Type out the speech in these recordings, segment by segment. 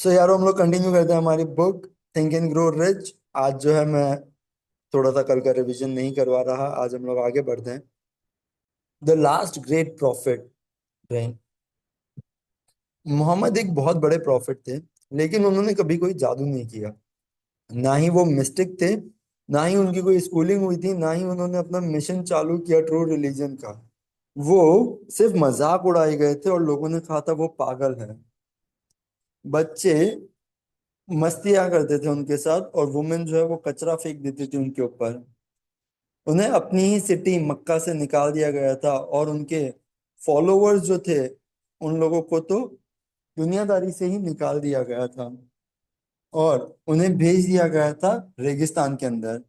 सो यार हम लोग कंटिन्यू करते हैं हमारी book think and grow rich. आज जो है मैं थोड़ा सा कल का रिवीजन नहीं करवा रहा। आज हम लोग आगे बढ़ते हैं। द लास्ट ग्रेट प्रॉफिट रहे। मोहम्मद एक बहुत बड़े प्रॉफिट थे, लेकिन उन्होंने कभी कोई जादू नहीं किया। ना ही वो मिस्टिक थे, ना ही उनकी कोई स्कूलिंग हुई थी, ना ही उन्होंने अपना मिशन चालू किया ट्रू रिलीजन का। वो सिर्फ मजाक उड़ाए गए थे और लोगों ने कहा था वो पागल है। बच्चे मस्तियां करते थे उनके साथ और वुमेन जो है वो कचरा फेंक देती थी उनके ऊपर। उन्हें अपनी ही सिटी मक्का से निकाल दिया गया था और उनके फॉलोअर्स जो थे उन लोगों को तो दुनियादारी से ही निकाल दिया गया था और उन्हें भेज दिया गया था रेगिस्तान के अंदर।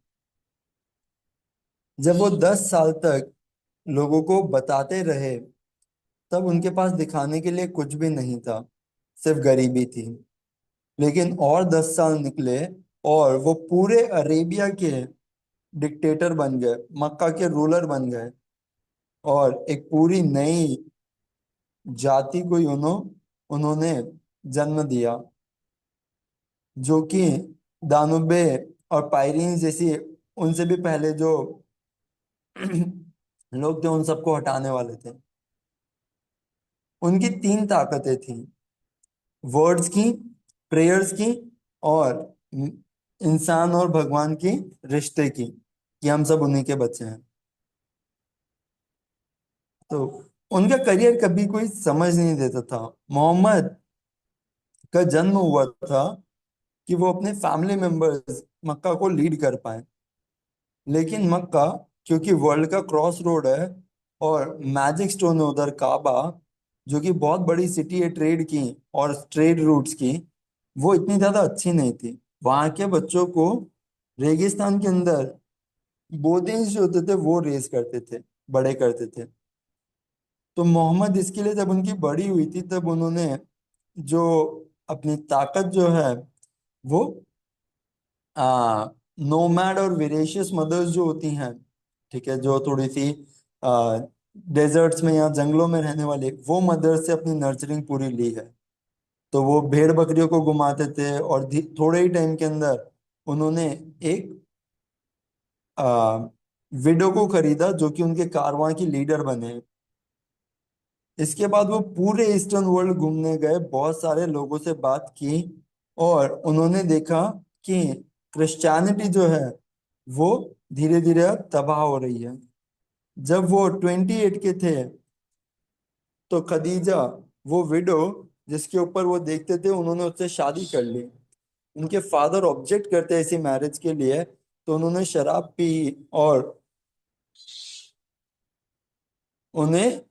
जब वो 10 साल तक लोगों को बताते रहे, तब उनके पास दिखाने के लिए कुछ भी नहीं था, सिर्फ गरीबी थी। लेकिन और 10 साल निकले और वो पूरे अरेबिया के डिक्टेटर बन गए, मक्का के रूलर बन गए और एक पूरी नई जाति को उन्होंने जन्म दिया, जो कि दानुबे और पायरीन जैसी उनसे भी पहले जो लोग थे उन सबको हटाने वाले थे। उनकी तीन ताकतें थी, वर्ड्स की, प्रेयर्स की और इंसान और भगवान की रिश्ते की, कि हम सब उन्हीं के बच्चे हैं। तो उनका करियर कभी कोई समझ नहीं देता था। मोहम्मद का जन्म हुआ था कि वो अपने फैमिली मेंबर्स मक्का को लीड कर पाए। लेकिन मक्का, क्योंकि वर्ल्ड का क्रॉस रोड है और मैजिक स्टोन है उधर काबा, जो कि बहुत बड़ी सिटी है ट्रेड की और ट्रेड रूट्स की, वो इतनी ज्यादा अच्छी नहीं थी। वहां के बच्चों को रेगिस्तान के अंदर बोधिंस जो होते थे वो रेस करते थे, बड़े करते थे। तो मोहम्मद इसके लिए जब उनकी बड़ी हुई थी तब उन्होंने जो अपनी ताकत जो है वो नोमैड और विरेशियस मदर्स जो होती हैं, ठीक है, जो थोड़ी सी डेजर्ट्स में या जंगलों में रहने वाली, वो मदर्स से अपनी नर्चरिंग पूरी ली है। तो वो भेड़ बकरियों को घुमाते थे और थोड़े ही टाइम के अंदर उन्होंने एक विडो को खरीदा जो कि उनके कारवां की लीडर बने। इसके बाद वो पूरे ईस्टर्न वर्ल्ड घूमने गए, बहुत सारे लोगों से बात की और उन्होंने देखा कि क्रिश्चियनिटी जो है वो धीरे धीरे अब तबाह हो रही है। जब वो 28 के थे तो खदीजा, वो विडो जिसके ऊपर वो देखते थे, उन्होंने उससे शादी कर ली। उनके फादर ऑब्जेक्ट करते ऐसी मैरिज के लिए, तो उन्होंने शराब पी और उन्हें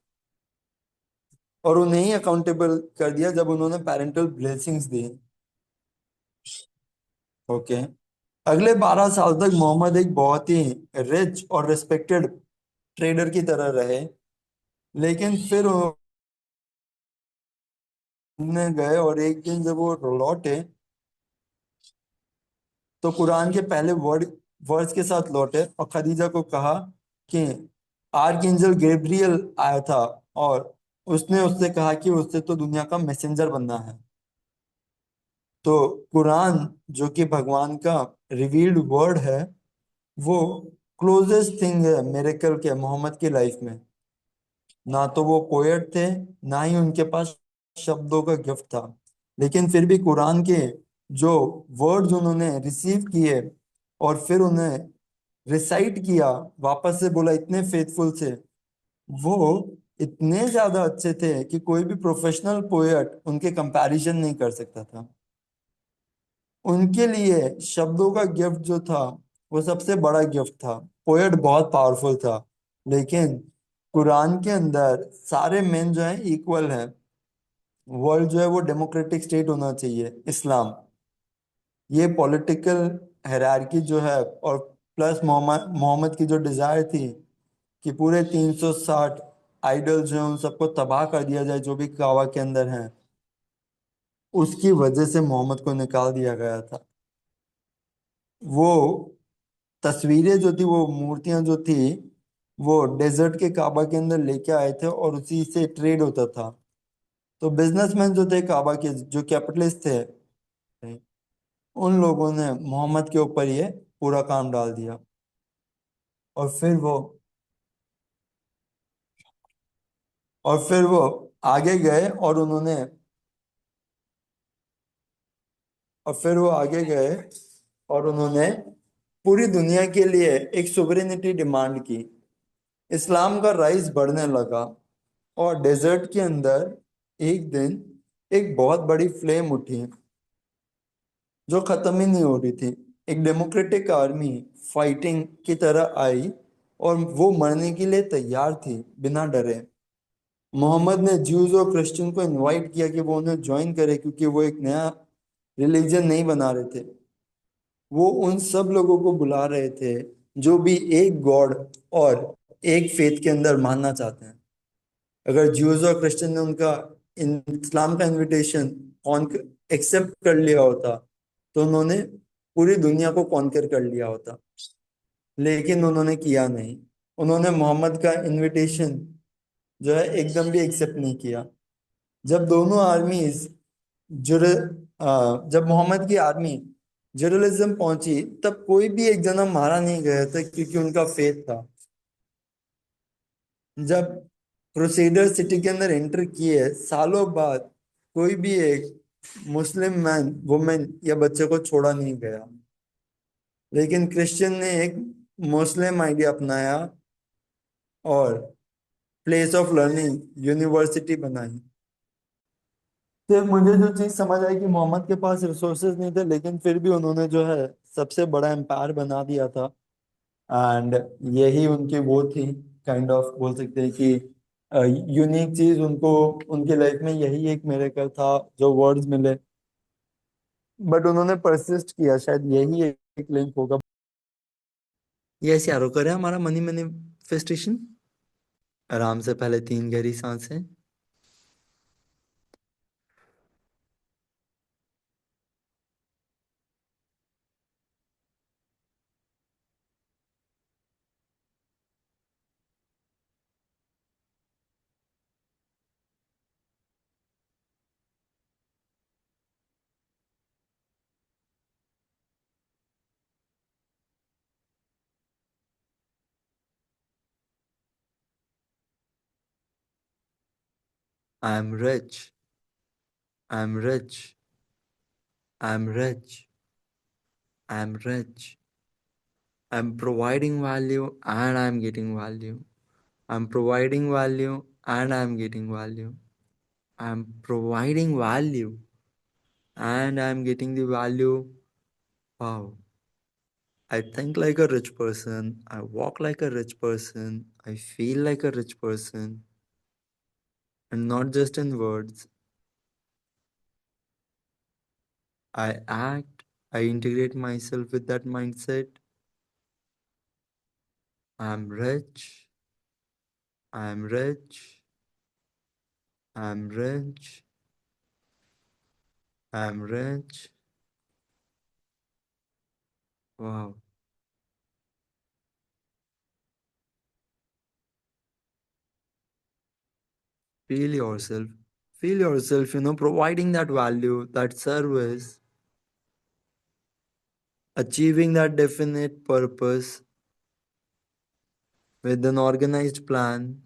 उन्हें ही अकाउंटेबल कर दिया जब उन्होंने पेरेंटल ब्लेसिंग्स दी। ओके। अगले 12 साल तक मोहम्मद एक बहुत ही रिच और रिस्पेक्टेड ट्रेडर की तरह रहे। लेकिन फिर वो घूमने गए और एक दिन जब वो लौटे तो कुरान के पहले वर्ड्स के साथ लौटे और खदीजा को कहा कि आर्कएंजल गैब्रियल आया था और उसने उससे कहा कि उससे तो दुनिया का मैसेंजर बनना है। तो कुरान, जो कि भगवान का रिवील्ड वर्ड है, वो क्लोजेस्ट थिंग है मिरेकल के मोहम्मद की लाइफ में। ना तो वो पोएट थे, ना ही उनके पास शब्दों का गिफ्ट था, लेकिन फिर भी कुरान के जो वर्ड्स उन्होंने रिसीव किए और फिर उन्हें रिसाइट किया, वापस से बोला इतने फेथफुल से, वो इतने ज्यादा अच्छे थे कि कोई भी प्रोफेशनल पोएट उनके कंपैरिजन नहीं कर सकता था। उनके लिए शब्दों का गिफ्ट जो था वो सबसे बड़ा गिफ्ट था। पोएट बहुत पावरफुल था, लेकिन कुरान के अंदर सारे मेन जो है इक्वल है। वर्ल्ड जो है वो डेमोक्रेटिक स्टेट होना चाहिए, इस्लाम, ये पॉलिटिकल हायरार्की जो है, और प्लस मोहम्मद मोहम्मद की जो डिजायर थी कि पूरे 360 आइडल जो है उन सबको तबाह कर दिया जाए जो भी काबा के अंदर हैं, उसकी वजह से मोहम्मद को निकाल दिया गया था। वो तस्वीरें जो थी, वो मूर्तियां जो थी, वो डेजर्ट के काबा के अंदर लेके आए थे और उसी से ट्रेड होता था। तो बिजनेसमैन जो थे काबा के, जो कैपिटलिस्ट थे, थे। उन लोगों ने मोहम्मद के ऊपर ये पूरा काम डाल दिया। और फिर वो और फिर वो आगे गए और उन्होंने और फिर वो आगे गए और उन्होंने पूरी दुनिया के लिए एक सोवरेनिटी डिमांड की। इस्लाम का राइज बढ़ने लगा और डेजर्ट के अंदर एक दिन एक बहुत बड़ी फ्लेम उठी जो खत्म ही नहीं हो रही थी। एक डेमोक्रेटिक आर्मी फाइटिंग की तरह आई और वो मरने के लिए तैयार थी बिना डरे। मोहम्मद ने ज्यूज और क्रिश्चियन को इनवाइट किया कि वो उन्हें ज्वाइन करे, क्योंकि वो एक नया रिलीजन नहीं बना रहे थे। वो उन सब लोगों को बुला रहे थे जो भी एक गॉड और एक फेथ के अंदर मानना चाहते हैं। अगर ज्यूज और क्रिश्चियन ने उनका इस्लाम का इनविटेशन कौन एक्सेप्ट कर लिया होता तो उन्होंने पूरी दुनिया को कॉन्कर कर लिया होता, लेकिन उन्होंने किया नहीं। उन्होंने मोहम्मद का इनविटेशन जो है एकदम भी एक्सेप्ट नहीं किया। जब दोनों आर्मीज जुर जब मोहम्मद की आर्मी जेरूसलम पहुंची तब कोई भी एक जना मारा नहीं गया था, क्योंकि उनका फेथ था। जब क्रूसेडर सिटी के अंदर एंटर किए सालों बाद, कोई भी एक मुस्लिम मैन वुमेन या बच्चे को छोड़ा नहीं गया। लेकिन क्रिश्चियन ने एक मुस्लिम आइडिया अपनाया और प्लेस ऑफ लर्निंग यूनिवर्सिटी बनाई। तो मुझे जो चीज समझ आई कि मोहम्मद के पास रिसोर्सेज नहीं थे, लेकिन फिर भी उन्होंने जो है सबसे बड़ा एम्पायर बना दिया था। एंड यही उनकी वो थी, काइंड ऑफ बोल सकते हैं कि यूनिक चीज उनको उनकी लाइफ में यही एक मिरेकल था जो वर्ड्स मिले। बट उन्होंने परसिस्ट किया, शायद यही एक लिंक होगा। ये ऐसे आरो करे हमारा मनी मैनिफेस्टेशन। आराम से पहले 3 गहरी सांसें। I am rich, I am rich, I am rich, I am rich, I'm providing value and I'm getting value. I'm providing value and I'm getting value. I'm providing value and I'm getting the value. Wow. I think like a rich person. I walk like a rich person. I feel like a rich person. And not just in words. I act. I integrate myself with that mindset. I'm rich. I'm rich. I'm rich. I'm rich. Wow. Feel yourself. Feel yourself, providing that value, that service, achieving that definite purpose with an organized plan.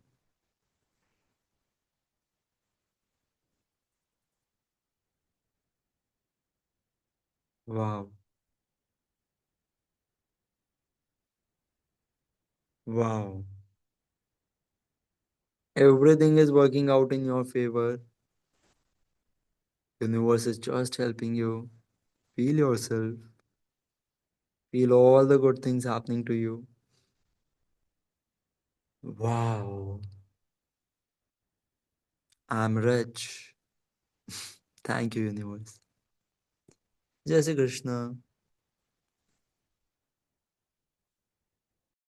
Wow. Wow. Everything is working out in your favor. Universe is just helping you. Feel yourself. Feel all the good things happening to you. Wow. I'm rich. Thank you, universe. Jai Shri Krishna.